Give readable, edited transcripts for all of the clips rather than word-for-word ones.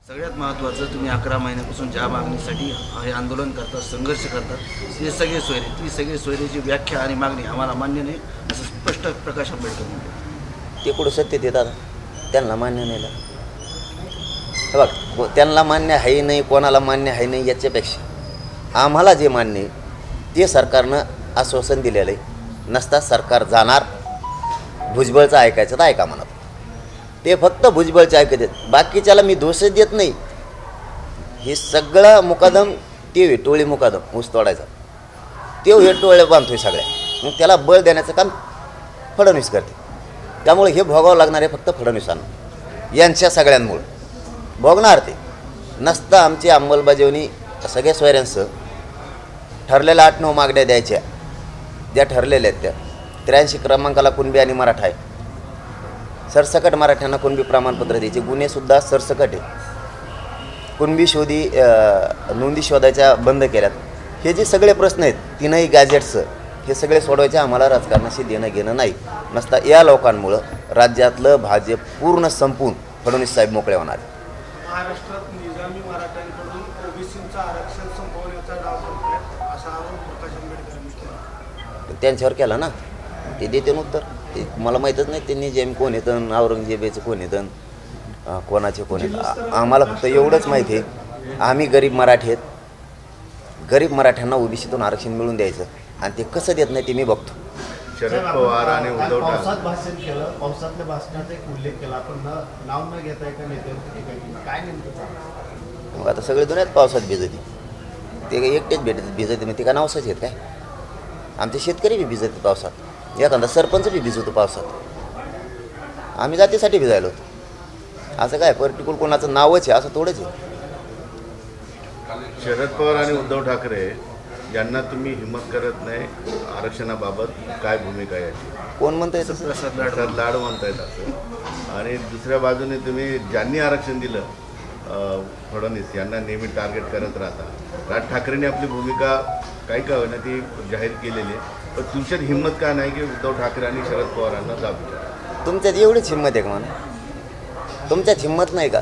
सगळ्यात महत्त्वाचं तुम्ही 11 महिन्यापासून ज्या मागणीसाठी हे आंदोलन करतात, संघर्ष करतात, ते सगळे सोयरे, ती सगळे सोयरेची व्याख्या आणि मागणी आम्हाला मान्य नाही असं स्पष्ट प्रकाश आंबेडकर म्हणतो. ते कुठं सत्य देतात त्यांना मान्य नाही. हे बघ, त्यांना मान्य आहे नाही, कोणाला मान्य आहे नाही याच्यापेक्षा आम्हाला जे मान्य आहे ते सरकारनं आश्वासन दिलेलं आहे. नसता सरकार जाणार, भुजबळचं ऐकायचं तर ऐका म्हणत. ते फक्त भुजबळचे ऐकत आहेत, बाकीच्याला मी दोषच देत नाही. हे सगळं मुकादम ते टोळी मुकादम ऊस तोडायचा ते हे टोळे बांधतोय सगळ्या. मग त्याला बळ देण्याचं काम फडणवीस करते. त्यामुळे हे भोगावं लागणार आहे फक्त फडणवीसांना, यांच्या सगळ्यांमुळं भोगणार ते. नसतं आमची अंमलबजावणी सगळ्या सोयऱ्यांसह ठरलेल्या 8-9 मागण्या द्यायच्या, ज्या ठरलेल्या आहेत त्या 83 क्रमांकाला कुणबी आणि मराठा आहे. सरसकट मराठ्यांना कुणबी प्रमाणपत्र द्यायचे. गुन्हेसुद्धा सरसकट आहे. कुणबी नोंदी शोधायच्या बंद केल्यात. हे जे सगळे प्रश्न आहेत 3ही गॅजेट्सचं, हे सगळे सोडवायचे आम्हाला राजकारणाशी देणं घेणं नाही. नसता या लोकांमुळं राज्यातलं भाजप पूर्ण संपून फडणवीस साहेब मोकळे होणार. महाराष्ट्रात निजामी मराठ्यांकडून ओबीसीचं आरक्षण संपवण्याचा डाव करतोय असा आरोप प्रकाश आंबेडकरांनी केला. त्यांच्यावर केला ना, ते देते उत्तर. ते मला माहीतच नाही त्यांनी जेम कोण येतं, औरंगजेबाचं कोण येतं, कोणाचे कोण येतं. आम्हाला फक्त एवढंच माहिती आहे, आम्ही गरीब मराठी आहेत. गरीब मराठ्यांना ओबीसीतून आरक्षण मिळून द्यायचं आणि ते कसं देत नाही ते मी बघतो. शरद पवार आणि उद्धव पावसात ठाकरे भाषण केलं, पावसातल्या भाषणाचा एक उल्लेख केला, पण नाव न घेता एका नेत्यावरती टीका केली. काय नेमकं? मग आता सगळे दुनियात पावसात भिजते, ते एकटेच भिजते. मग ते का नावसाच आहेत काय? आमचे शेतकरी बी भिजते पावसात, एखादा सरपंच बी भिजवतो पावसात. आम्ही जातीसाठी भिजायलो. असं काय पर्टिक्युलर कोणाचं नावच आहे असं थोडंच आहे. शरद पवार आणि उद्धव ठाकरे यांना तुम्ही हिंमत करत नाही आरक्षणाबाबत, काय भूमिका आहे याची? कोण म्हणतं येतं? प्रसाद लाड म्हणतायत असं. आणि दुसऱ्या बाजूने तुम्ही ज्यांनी आरक्षण दिलं फडणवीस यांना नेहमी टार्गेट करत राहता. राज ठाकरेंनी आपली भूमिका काही का होईना ती जाहीर केलेली आहे, पण तुमच्यात हिंमत का नाही की उद्धव ठाकरे आणि शरद पवारांना जाब विचारा? तुमच्यात एवढीच हिंमत आहे का म्हणा? तुमच्यात हिंमत नाही का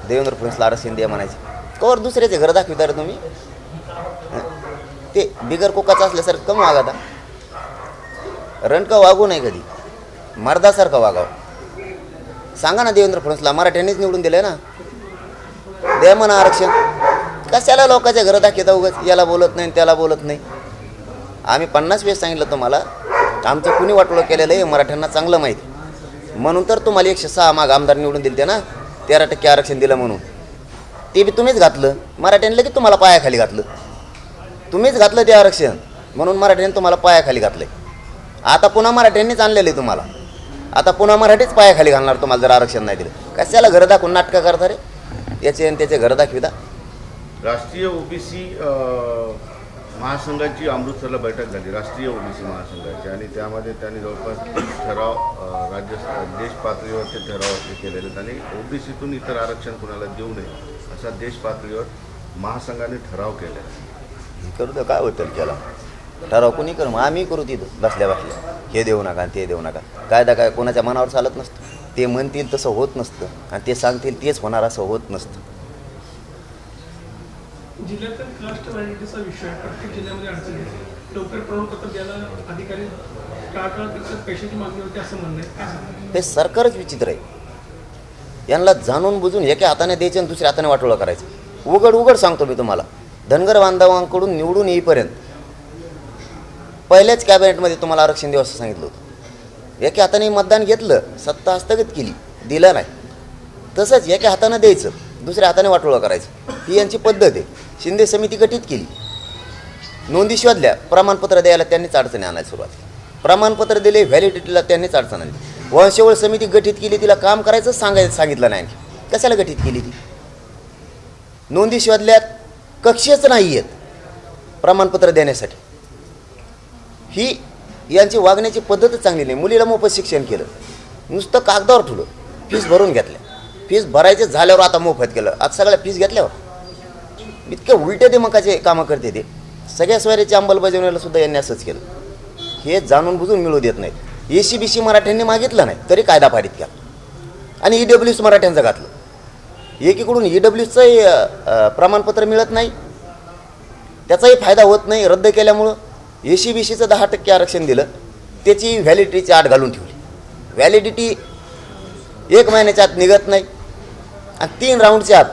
देवेंद्र फडणवीसला आरक्षण द्या म्हणायची? कवर दुसऱ्याचे घर दाखविता रे तुम्ही? ते बिगर कोकाचं असल्यासारखं कमी वागा. रणका वागू नाही कधी, मर्दासारखं वागावं. सांगा ना देवेंद्र फडणवीसला, मराठ्यांनीच निवडून दिलं ना, द्या म्हणा आरक्षण. कशाला लोकांच्या घरं दाखवता उगाच? याला बोलत नाही त्याला बोलत नाही. आम्ही 50 वेळेस सांगितलं तुम्हाला, आमचं कुणी वाटोळं केलेलं आहे मराठ्यांना चांगलं माहिती. म्हणून तर तुम्हाला 106 माग आमदार निवडून दिले ते ना, 13% आरक्षण दिलं म्हणून. ते बी तुम्हीच घातलं मराठ्यांनी, की तुम्हाला पायाखाली घातलं. तुम्हीच घातलं ते आरक्षण, म्हणून मराठ्यांनी तुम्हाला पायाखाली घातलं आहे. आता पुन्हा मराठ्यांनीच आणलेलं आहे तुम्हाला. आता पुन्हा मराठीच पायाखाली घालणार तुम्हाला जर आरक्षण नाही दिलं. कशाला घरं दाखवून नाटकं करता रे? याचे आणि त्याचे घरं दाखविता. राष्ट्रीय ओबीसी महासंघाची अमृतसरला बैठक झाली, राष्ट्रीय ओबीसी महासंघाची, आणि त्यामध्ये त्यांनी जवळपास 30 ठराव देश पातळीवर ते ठराव केलेले आहेत. आणि ओबीसीतून इतर आरक्षण कुणाला देऊ नये असा देश पातळीवर महासंघाने ठराव केला आहे. करू तर काय होतं त्याला? ठराव कोणी करू, मग आम्ही करू तिथं बसल्या बसल्या. हे देऊ नका ते देऊ नका. कायदा काय कोणाच्या मनावर चालत नसतं. ते म्हणतील तसं होत नसतं आणि ते सांगतील तेच होणार असं होत नसतं. जिल्ह्यातील कास्ट व्हॅलिडिटीचा विषय प्रत्येक जिल्ह्यामध्ये अडचण आहे. लवकर प्रमाणपत्र द्यायला अधिकारी टाळाटाळ करतात, पैशाची मागणी होते असं म्हणणं आहे. हे सरकारच विचित्र आहे. यांना जाणून बुजून एका हाताने द्यायचं आणि दुसऱ्या हाताने वाटोळं करायचं. उघड सांगतो मी तुम्हाला, धनगर बांधवांकडून निवडून येईपर्यंत पहिल्याच कॅबिनेटमध्ये तुम्हाला आरक्षण देऊ असं सांगितलं होतं. एका हाताने मतदान घेतलं, सत्ता हस्तगत केली, दिलं नाही. तसंच एका हातानं द्यायचं, दुसऱ्या हाताने वाटोळं करायचं. ही यांची पद्धत आहे. शिंदे समिती गठीत केली, नोंदी शोधल्या, प्रमाणपत्र द्यायला त्यांनीच अडचणी आणायला सुरुवात केली. प्रमाणपत्र दिले, व्हॅलिडिटीला त्यांनीच अडचण आणली. वंशवळ समिती गठीत केली, तिला काम करायचं सांगितलं नाही. कशाला गठीत केली ती? नोंदी शोधल्यात, कक्षच नाही आहेत प्रमाणपत्र देण्यासाठी. ही यांची वागण्याची पद्धतच चांगली नाही. मुलीला मोफत शिक्षण केलं, नुसतं कागदावर ठेवलं, फीस भरून घेतल्या. फीस भरायचे झाल्यावर आता मोफत केलं. आता सगळ्या फीस घेतल्यावर इतके उलटे ते मकाचे कामं करते. ते सगळ्या सोयऱ्याची अंमलबजावणीला सुद्धा यांनी असंच केलं. हे जाणून बुजून मिळू देत नाहीत. ECBC मराठ्यांनी मागितलं नाही तरी कायदा पारित केला आणि EWS मराठ्यांचं घातलं. एकीकडून EWCचंही प्रमाणपत्र मिळत नाही, त्याचाही फायदा होत नाही. रद्द केल्यामुळं SC-BCचं 10% आरक्षण दिलं, त्याची व्हॅलिडिटीची आट घालून ठेवली. व्हॅलिडिटी 1 महिन्याच्या आत निघत नाही आणि 3 राऊंडच्या आत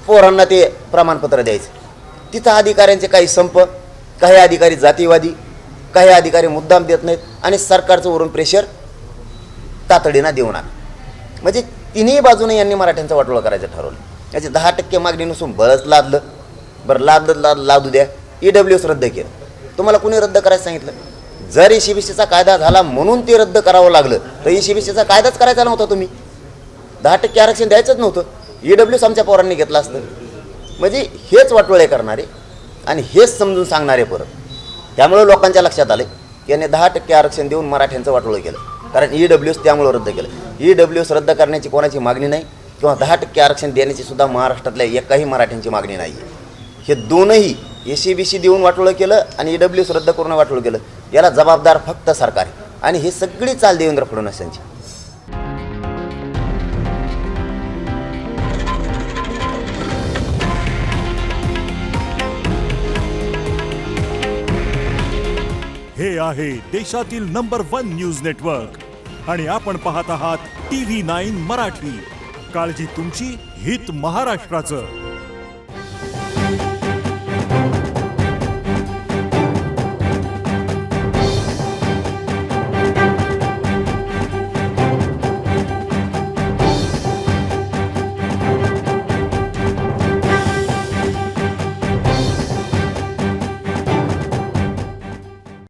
पोरांना ते प्रमाणपत्र द्यायचं. तिथं अधिकाऱ्यांचे काही संप, काही अधिकारी जातीवादी, काही अधिकारी मुद्दाम देत नाहीत आणि सरकारचं वरून प्रेशर तातडीनं देऊ नका. म्हणजे तिन्ही बाजूने यांनी मराठ्यांचा वाटोळा करायचं ठरवलं. याची 10% मागणी नसून बळच लादलं. बरं लादू द्या. EWS रद्द केलं. तुम्हाला कुणी रद्द करायचं सांगितलं? जर SC-BCचा कायदा झाला म्हणून ते रद्द करावं लागलं तर SC-BCचा कायदाच करायचा नव्हता. तुम्ही 10% आरक्षण द्यायचंच नव्हतं. EWS आमच्या पोरांनी घेतलं असतं. म्हणजे हेच वाटोळे करणारे आणि हेच समजून सांगणारे परत. त्यामुळे लोकांच्या लक्षात आले की याने 10% आरक्षण देऊन मराठ्यांचं वाटोळं केलं. कारण EWS त्यामुळं रद्द केलं. EWS रद्द करण्याची कोणाची मागणी नाही किंवा 10% आरक्षण देण्याची सुद्धा महाराष्ट्रातल्या एकाही मराठ्यांची मागणी नाही आहे. हे दोनही SC-BC देऊन वाटोळं केलं आणि EWS रद्द करून वाटोळं केलं. याला जबाबदार फक्त सरकार आहे आणि हे सगळी चाल देवेंद्र फडणवीस यांची. हे आहे देशातील नंबर 1 न्यूज नेटवर्क आणि आपण पाहत आहात TV9 मराठी. काळजी तुमची, हित महाराष्ट्राचं.